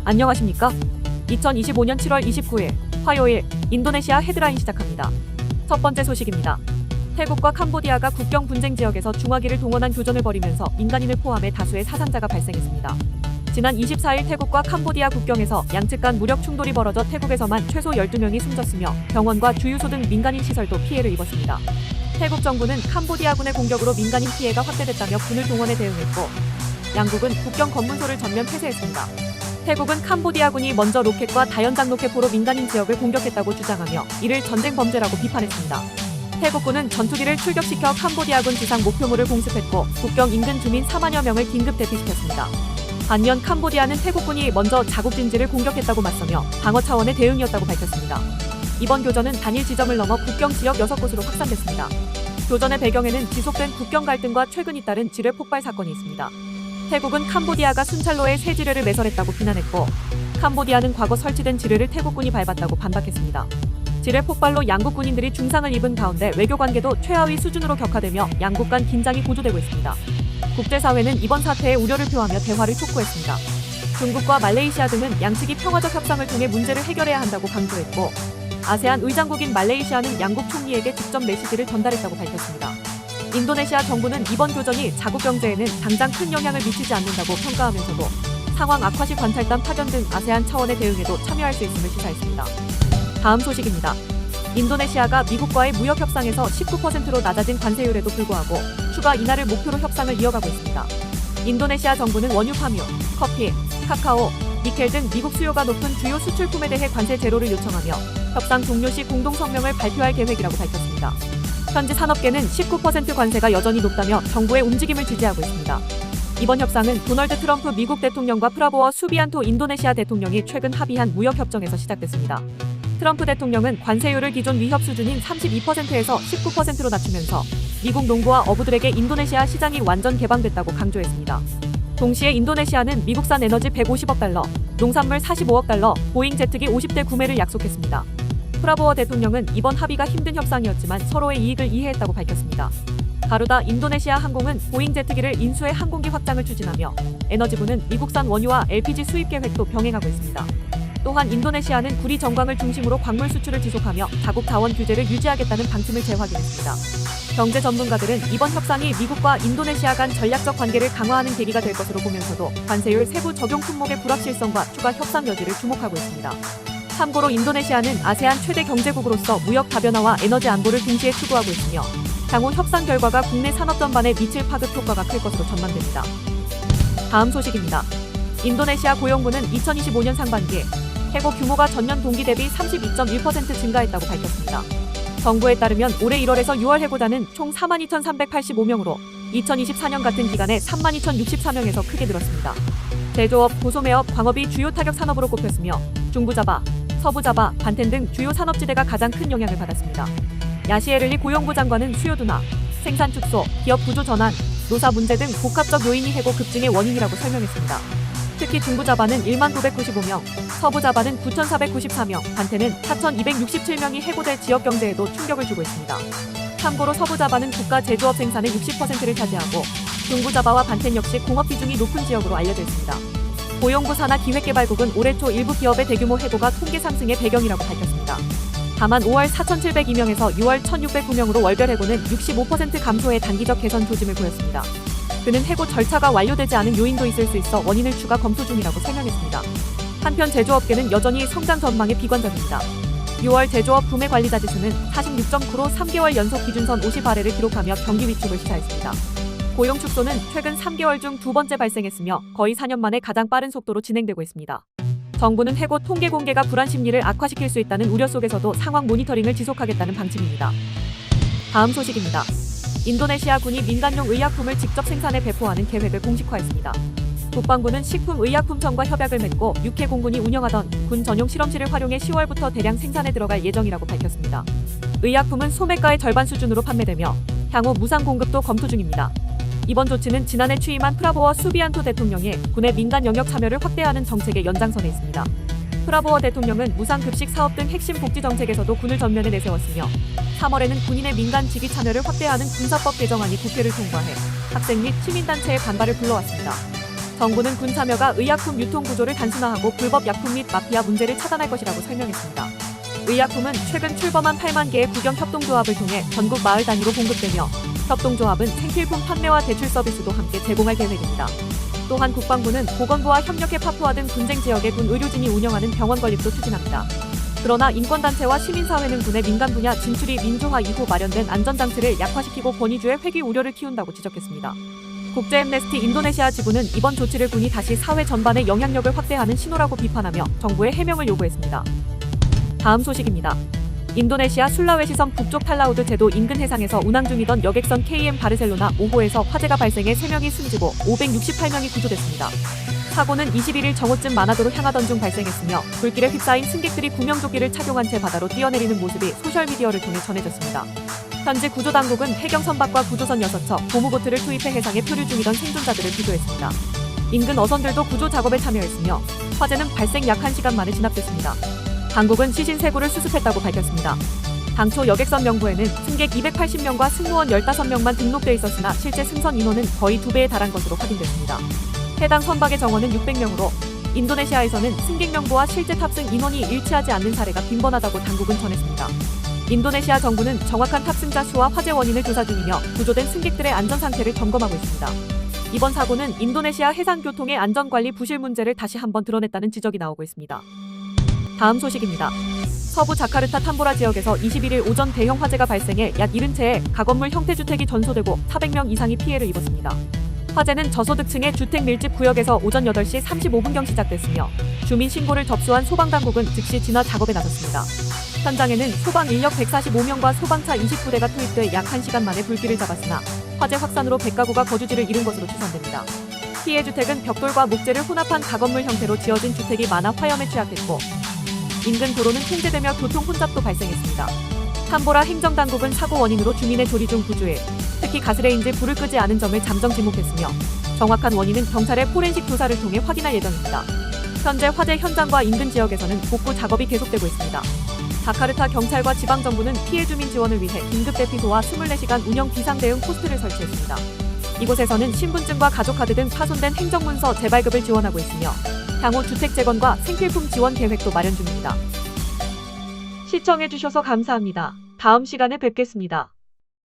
안녕하십니까? 2025년 7월 29일 화요일 인도네시아 헤드라인 시작합니다. 첫 번째 소식입니다. 태국과 캄보디아가 국경 분쟁 지역에서 중화기를 동원한 교전을 벌이면서 민간인을 포함해 다수의 사상자가 발생했습니다. 지난 24일 태국과 캄보디아 국경에서 양측 간 무력 충돌이 벌어져 태국에서만 최소 12명이 숨졌으며 병원과 주유소 등 민간인 시설도 피해를 입었습니다. 태국 정부는 캄보디아군의 공격으로 민간인 피해가 확대됐다며 군을 동원해 대응했고 양국은 국경 검문소를 전면 폐쇄했습니다. 태국은 캄보디아군이 먼저 로켓과 다연장 로켓포로 민간인 지역을 공격했다고 주장하며 이를 전쟁 범죄라고 비판했습니다. 태국군은 전투기를 출격시켜 캄보디아군 지상 목표물을 공습했고 국경 인근 주민 4만여 명을 긴급 대피시켰습니다. 반면 캄보디아는 태국군이 먼저 자국진지를 공격했다고 맞서며 방어 차원의 대응이었다고 밝혔습니다. 이번 교전은 단일 지점을 넘어 국경 지역 6곳으로 확산됐습니다. 교전의 배경에는 지속된 국경 갈등과 최근 잇따른 지뢰 폭발 사건이 있습니다. 태국은 캄보디아가 순찰로에 새 지뢰를 매설했다고 비난했고 캄보디아는 과거 설치된 지뢰를 태국군이 밟았다고 반박했습니다. 지뢰 폭발로 양국 군인들이 중상을 입은 가운데 외교관계도 최하위 수준으로 격화되며 양국 간 긴장이 고조되고 있습니다. 국제사회는 이번 사태에 우려를 표하며 대화를 촉구했습니다. 중국과 말레이시아 등은 양측이 평화적 협상을 통해 문제를 해결해야 한다고 강조했고 아세안 의장국인 말레이시아는 양국 총리에게 직접 메시지를 전달했다고 밝혔습니다. 인도네시아 정부는 이번 교전이 자국 경제에는 당장 큰 영향을 미치지 않는다고 평가하면서도 상황 악화 시 관찰단 파견 등 아세안 차원의 대응에도 참여할 수 있음을 시사했습니다. 다음 소식입니다. 인도네시아가 미국과의 무역 협상에서 19%로 낮아진 관세율에도 불구하고 추가 인하를 목표로 협상을 이어가고 있습니다. 인도네시아 정부는 원유 파묘, 커피, 카카오, 니켈 등 미국 수요가 높은 주요 수출품에 대해 관세 제로를 요청하며 협상 종료 시 공동 성명을 발표할 계획이라고 밝혔습니다. 현지 산업계는 19% 관세가 여전히 높다며 정부의 움직임을 지지하고 있습니다. 이번 협상은 도널드 트럼프 미국 대통령과 프라보워 수비안토 인도네시아 대통령이 최근 합의한 무역협정에서 시작됐습니다. 트럼프 대통령은 관세율을 기존 위협 수준인 32%에서 19%로 낮추면서 미국 농부와 어부들에게 인도네시아 시장이 완전 개방됐다고 강조했습니다. 동시에 인도네시아는 미국산 에너지 150억 달러, 농산물 45억 달러, 보잉 제트기 50대 구매를 약속했습니다. 프라보워 대통령은 이번 합의가 힘든 협상이었지만 서로의 이익을 이해했다고 밝혔습니다. 가루다 인도네시아 항공은 보잉 제트기를 인수해 항공기 확장을 추진하며 에너지부는 미국산 원유와 LPG 수입 계획도 병행하고 있습니다. 또한 인도네시아는 구리 정광을 중심으로 광물 수출을 지속하며 자국 자원 규제를 유지하겠다는 방침을 재확인했습니다. 경제 전문가들은 이번 협상이 미국과 인도네시아 간 전략적 관계를 강화하는 계기가 될 것으로 보면서도 관세율 세부 적용 품목의 불확실성과 추가 협상 여지를 주목하고 있습니다. 참고로 인도네시아는 아세안 최대 경제국으로서 무역 다변화와 에너지 안보를 동시에 추구하고 있으며 향후 협상 결과가 국내 산업 전반에 미칠 파급 효과가 클 것으로 전망됩니다. 다음 소식입니다. 인도네시아 고용부는 2025년 상반기 해고 규모가 전년 동기 대비 32.1% 증가했다고 밝혔습니다. 정부에 따르면 올해 1월에서 6월 해고자는 총 42,385명으로 2024년 같은 기간에 32,064명에서 크게 늘었습니다. 제조업, 고소매업, 광업이 주요 타격 산업으로 꼽혔으며 중부자바, 서부자바, 반텐 등 주요 산업지대가 가장 큰 영향을 받았습니다. 야시에를리 고용부 장관은 수요 둔화, 생산 축소, 기업 구조 전환, 노사 문제 등 복합적 요인이 해고 급증의 원인이라고 설명했습니다. 특히 중부자바는 1995명, 서부자바는 9,494명, 반텐은 4,267명이 해고될 지역 경제에도 충격을 주고 있습니다. 참고로 서부자바는 국가 제조업 생산의 60%를 차지하고 중부자바와 반텐 역시 공업 비중이 높은 지역으로 알려져 있습니다. 고용부 산하기획개발국은 올해 초 일부 기업의 대규모 해고가 통계 상승의 배경이라고 밝혔습니다. 다만 5월 4,702명에서 6월 1,609명으로 월별 해고는 65% 감소의 단기적 개선 조짐을 보였습니다. 그는 해고 절차가 완료되지 않은 요인도 있을 수 있어 원인을 추가 검토 중이라고 설명했습니다. 한편 제조업계는 여전히 성장 전망에 비관적입니다. 6월 제조업 구매 관리자 지수는 46.9로 3개월 연속 기준선 50 아래를 기록하며 경기 위축을 시사했습니다. 고용 축소는 최근 3개월 중 두 번째 발생했으며 거의 4년 만에 가장 빠른 속도로 진행되고 있습니다. 정부는 해고 통계 공개가 불안 심리를 악화시킬 수 있다는 우려 속에서도 상황 모니터링을 지속하겠다는 방침입니다. 다음 소식입니다. 인도네시아 군이 민간용 의약품을 직접 생산해 배포하는 계획을 공식화했습니다. 국방부는 식품의약품청과 협약을 맺고 육해 공군이 운영하던 군 전용 실험실을 활용해 10월부터 대량 생산에 들어갈 예정이라고 밝혔습니다. 의약품은 소매가의 절반 수준으로 판매되며 향후 무상 공급도 검토 중입니다. 이번 조치는 지난해 취임한 프라보워 수비안토 대통령의 군의 민간 영역 참여를 확대하는 정책의 연장선에 있습니다. 프라보워 대통령은 무상급식 사업 등 핵심 복지 정책에서도 군을 전면에 내세웠으며 3월에는 군인의 민간 직위 참여를 확대하는 군사법 개정안이 국회를 통과해 학생 및 시민단체의 반발을 불러왔습니다. 정부는 군 참여가 의약품 유통 구조를 단순화하고 불법 약품 및 마피아 문제를 차단할 것이라고 설명했습니다. 의약품은 최근 출범한 8만 개의 국영 협동조합을 통해 전국 마을 단위로 공급되며 협동조합은 생필품 판매와 대출 서비스도 함께 제공할 계획입니다. 또한 국방부는 보건부와 협력해 파푸아 등 분쟁 지역의 군 의료진이 운영하는 병원 건립도 추진합니다. 그러나 인권단체와 시민사회는 군의 민간 분야 진출이 민주화 이후 마련된 안전장치를 약화시키고 권위주의 회귀 우려를 키운다고 지적했습니다. 국제 앰네스티 인도네시아 지부는 이번 조치를 군이 다시 사회 전반에 영향력을 확대하는 신호라고 비판하며 정부의 해명을 요구했습니다. 다음 소식입니다. 인도네시아 술라웨시 섬 북쪽 탈라우드 제도 인근 해상에서 운항 중이던 여객선 KM 바르셀로나 5호에서 화재가 발생해 3명이 숨지고 568명이 구조됐습니다. 사고는 21일 정오쯤 마나도로 향하던 중 발생했으며 불길에 휩싸인 승객들이 구명조끼를 착용한 채 바다로 뛰어내리는 모습이 소셜미디어를 통해 전해졌습니다. 현재 구조당국은 해경 선박과 구조선 6척, 고무보트를 투입해 해상에 표류 중이던 생존자들을 구조했습니다. 인근 어선들도 구조 작업에 참여했으며 화재는 발생 약 1시간 만에 진압됐습니다. 당국은 시신 3구를 수습했다고 밝혔습니다. 당초 여객선 명부에는 승객 280명과 승무원 15명만 등록돼 있었으나 실제 승선 인원은 거의 2배에 달한 것으로 확인됐습니다. 해당 선박의 정원은 600명으로 인도네시아에서는 승객 명부와 실제 탑승 인원이 일치하지 않는 사례가 빈번하다고 당국은 전했습니다. 인도네시아 정부는 정확한 탑승자 수와 화재 원인을 조사 중이며 구조된 승객들의 안전 상태를 점검하고 있습니다. 이번 사고는 인도네시아 해상교통의 안전관리 부실 문제를 다시 한번 드러냈다는 지적이 나오고 있습니다. 다음 소식입니다. 서부 자카르타 탐보라 지역에서 21일 오전 대형 화재가 발생해 약 70채의 가건물 형태 주택이 전소되고 400명 이상이 피해를 입었습니다. 화재는 저소득층의 주택 밀집 구역에서 오전 8시 35분경 시작됐으며 주민 신고를 접수한 소방당국은 즉시 진화 작업에 나섰습니다. 현장에는 소방 인력 145명과 소방차 29대가 투입돼 약 1시간 만에 불길을 잡았으나 화재 확산으로 100가구가 거주지를 잃은 것으로 추산됩니다. 피해 주택은 벽돌과 목재를 혼합한 가건물 형태로 지어진 주택이 많아 화염에 취약했고 인근 도로는 통제되며 교통 혼잡도 발생했습니다. 탐보라 행정당국은 사고 원인으로 주민의 조리 중 구조에 특히 가스레인지 불을 끄지 않은 점을 잠정 지목했으며 정확한 원인은 경찰의 포렌식 조사를 통해 확인할 예정입니다. 현재 화재 현장과 인근 지역에서는 복구 작업이 계속되고 있습니다. 자카르타 경찰과 지방정부는 피해 주민 지원을 위해 긴급대피소와 24시간 운영 비상대응 포스트를 설치했습니다. 이곳에서는 신분증과 가족카드 등 파손된 행정문서 재발급을 지원하고 있으며 향후 주택 재건과 생필품 지원 계획도 마련 중입니다. 시청해주셔서 감사합니다. 다음 시간에 뵙겠습니다.